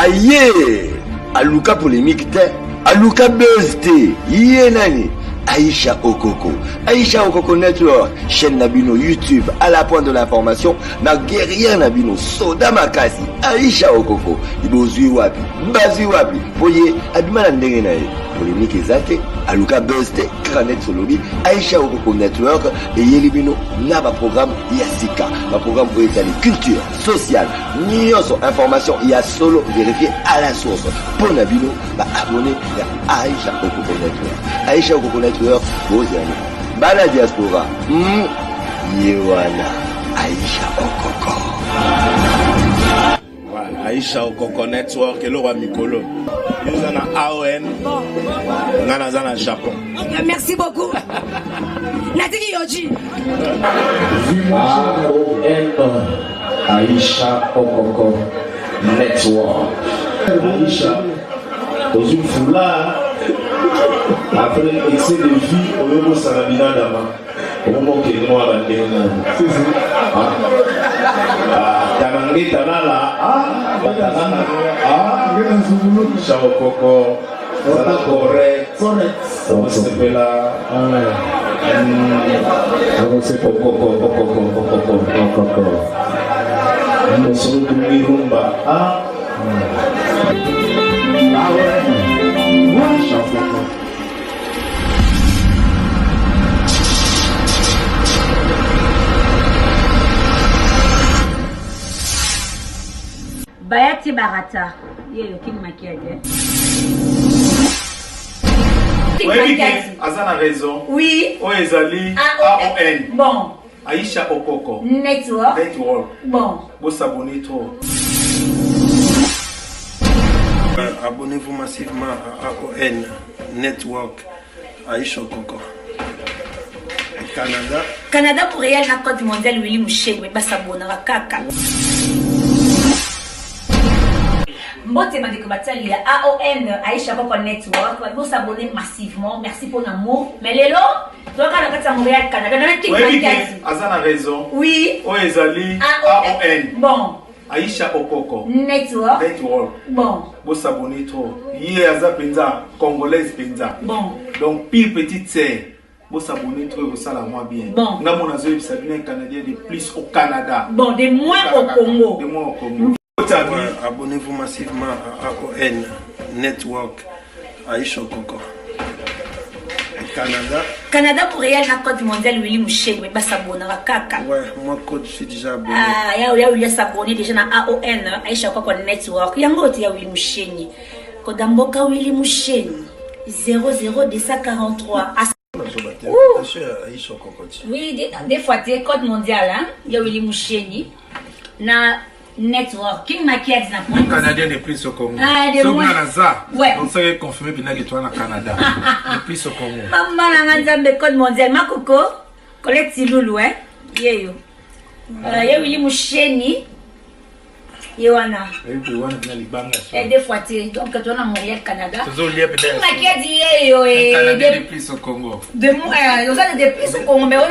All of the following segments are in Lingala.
Aïe, Aluka polémique te, Aluka buzz te, yé nani. Aïcha Okoko, Aïcha Okoko Network, chaîne Nabino YouTube, à la pointe de l'information, na guerrière Nabino, Soda Makasi, Aïcha Okoko, Ibozui Wapi, Bazi Wapi, Voyez, Abimana Nderenae, polémique exacte, Aluka Buzte, Kranet Solobi, Aïcha Okoko Network, et Yelibino, n'a pas programme Yassika, un programme pour étaler culture, sociale, nyonso, information, il y a solo vérifié à la source. Pour Nabino, bah abonné à Aïcha Okoko Network. Aïcha Okoko Network, Bozani, Bala Diaspora, Yewana, Aïcha Okoko. Voilà, Aïcha Okoko Network, et Laura Mikolo. Nous avons AON, nous avons Japon. Merci beaucoup. Natiki Yoji. AON, Aïcha Okoko Network. Aïcha, dans une foulard. Après l'excès de vie, au niveau Sarabina Dama, au moment que nous avons des Tanangé Tanala, Chao Coco, Zana correct, on s'appelle là, c'est Coco, on se retrouve rumba, Chao Coco. Bayati Barata. Yé, qui m'a maquillé. Oui, Azana raison. Oui. Oezali, AON. Bon. Aïcha Okoko Network. Bon. Vous s'abonnez trop. Abonnez-vous massivement à AON Network, Aïcha Okoko. Canada. Canada pour réel la Côte mondiale Willy Mouché, mais pas s'abonner à Kaka. Mbote m'a dit que Batali AON Aïcha Okoko Network, vous s'abonner massivement. Merci pour l'amour. Mais les lots, tu vas à Montréal, Canada. Oui, Azana raison. Oui. Oezali, AON. Bon. Aïcha Okoko Network. Bon. Vous s'abonnez trop. Hier, Aza Penza, Congolaise Penza. Bon. Donc, pire petite sœur. Vous s'abonnez trop, vous ça la moins bien. Bon. Nous avons un Canadien de plus au Canada. Bon, de moins au Congo. De moins au Congo. Abonnez-vous massivement à AON Network, Aïcha Okoko. Canada. Canada pour réel la Côte mondiale Willy Mouché, mais pas s'abonner à Kaka. Ouais, moi code je suis déjà abonné. Ah, il y a s'abonner déjà à AON Aïcha Okoko Network. Il y a un autre Willy Mouché. Kodamboka Willy Mouché 00243. Oui, des fois, tu Côte mondiale, hein? Il y a Willy Mouché. Na network, qui maquillage na point. Canadien de plus au Congo. Ah, de moins. Ouais. On s'est confirmé bien que tu es au Canada. De plus au Congo. Maman, on a Côte mondiale. Ma coco, Colette Siloulou, hein? Yeyo. Y'a Willy Mouché. Yewana. Et des fois, donc tu es à Montréal, Canada. Maquillage yeyo. Canadien de plus au Congo. De moins, on a de plus au Congo, mais on a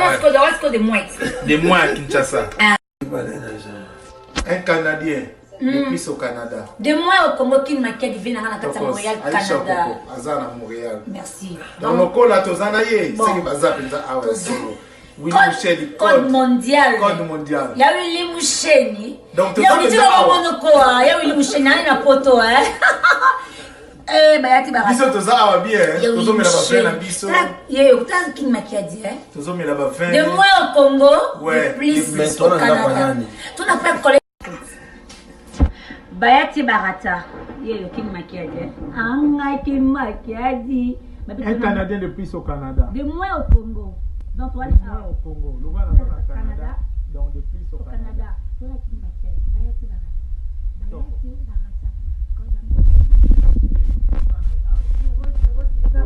de moins. De moins à Kinshasa. Un Canadien de plus au Canada. De moins au Congo, qui maquillage vient à Montréal, Canada. Azana Montréal. Merci. Dans le col à Tozana, c'est que Baza Penza a Code mondial. Code mondial. Il y a Willy Mouché. Donc, il y a Willy Mouché. Il y a photo. Eh, bah, il y a Biso toza bien. Tozo me la bafé na biso. Il y a autant qui m'a dit. Tozo me la bafé. De moins au Congo, ouais, plus au Canada. Tu n'as pas collé. Bayati Barata. Il y a qui m'a dit. Anga qui m'a dit. Un Canadien de plus au Canada. De moins au Congo. Donc, tu vas aller au Congo. Le voilà au Canada. Donc, de plus au Canada. Tu vas qui m'a dit. Bayati Barata.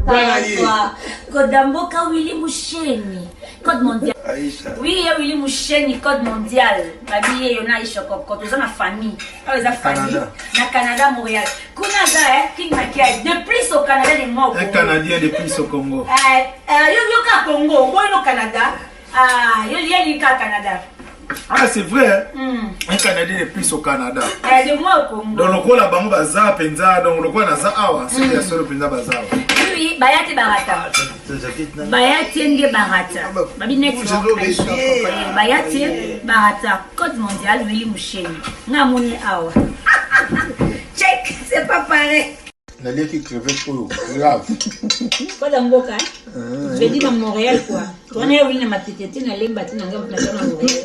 Bayati Barata. Kodamboka Willy Mouché. Code mondial. Oui, il y a Willy Mouché, code mondial. Babi, il y a Aïcha Okoko. Ils ont la famille. Ils ont la famille. Na Canada, Montréal. Kunaga, qui maquille. De plus au Canada, des mots. Un Canadien de plus au Congo. Yo Congo, moi au Canada. Yo Canada. Ah, c'est vrai. Un Canadien est plus au Canada. De moi au Congo. Donc, le rôle à Bango Baza, Penza, donc le rôle à Zahawa, c'est la seule Penza Baza. Oui, Bayate Barata. Bayate Nge Barata. Babi network. Bayate Barata. Code mondial, Willy Moucheni. Namoni Awa. Check, c'est pas pareil. La liée qui crevait trop grave. Quoi dans Boca? Je dis dans Montréal quoi. On est où il n'a pas été, n'a pas été, n'a pas été,